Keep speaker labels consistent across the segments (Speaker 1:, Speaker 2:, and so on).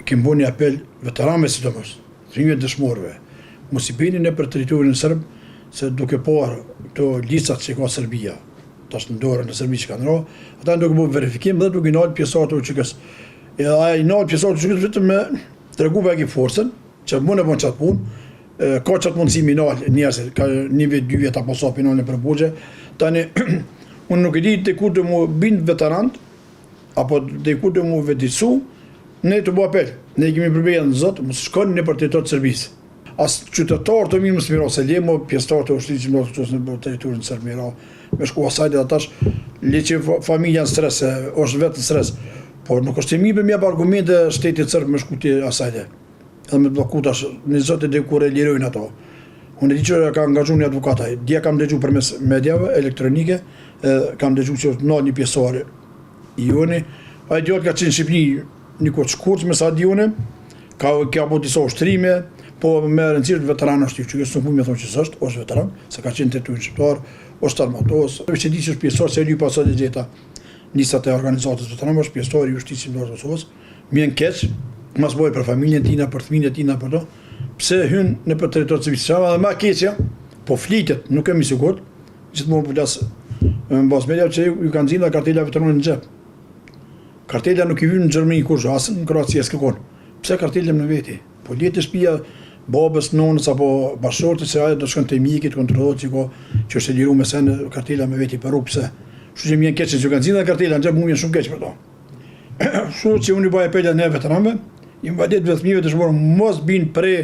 Speaker 1: kemë bo një apel veteranëve sidomos, fëmijëve dëshmorëve, mos i bini në për territorin serb, se duke parë këto listat që ka Serbia, tash në dorën e Serbisë që kanë rënë, ata duke bërë verifikim dhe duke nalë pjesëtarët e UÇK-s. Ai nalë pjesëtarët e UÇK-s vetëm me tregu vaki forcën, që mund e bën çat punë, ka çat mundësi mi nalë njerëz, ka një vit, 2 vjet apo sa pinën për Buxhe. Tani unë nuk e di te ku do mu bind veteranët, apo te ku do mu vëditsu, ne të bëj apel. Ne kemi përbërë në Zot, mos shkoni në territor të Serbisë. As qytetarë të mirë mos miro se lemo pjesëtarë të ushtrisë që këtu në territorin serb miro. Me shku asajtë atash le që familja në stres, është vetë në stres. Por nuk është e mirë me jap argumente shtetit serb me shku ti asajtë. Edhe me bloku tash në Zotë dhe kur e lirojnë ato. Unë e di që ka angazhuar një avukata. Dia kam dëgjuar përmes mediave elektronike, kam dëgjuar që në një pjesëtar i joni, ai djot ka qenë në Shqipëri një kohë shkurt me sa diunë, ka bërë disa ushtrime, po me rëndësishëm veteran është që nuk mund të them që është veteran, se ka qenë territor shqiptar, është armatos, është di që është pjesëtar se lypa sa gjeta listat e organizatës veteranëve, është pjesëtar i ushtrisë së Kosovës. Mien keq, mos bëj për familjen tina, për fëmijët e tina për to. Pse hyn në për territor të Zvicrës, edhe më keqja, po flitet, nuk kemi sigurt, gjithmonë flas në bazë media që ju kanë nxjerrë kartela veteranëve në xhep. Kartela nuk i vjen në Gjermani kush, as në Kroaci as këkon. Pse kartelem në veti? Po letë shtëpia babës, nonës apo bashortit se ajo do shkon te mjekët, kontrollohet që është e liruar me sen kartela me veti për rrugë pse. Kështu që më keq që kanë nxjerrë kartela në xhep, mua shumë keq për to. Kështu që unë i bëj apel në veteranëve, i mbajtet vetëmive të shmorë mos bin pre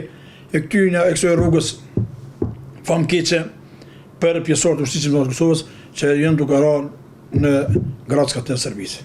Speaker 1: e këtyre e kësaj rrugës famkeqe për pjesëtarët e ushtrisë së Kosovës që janë duke rënë në gradskat e Serbisë.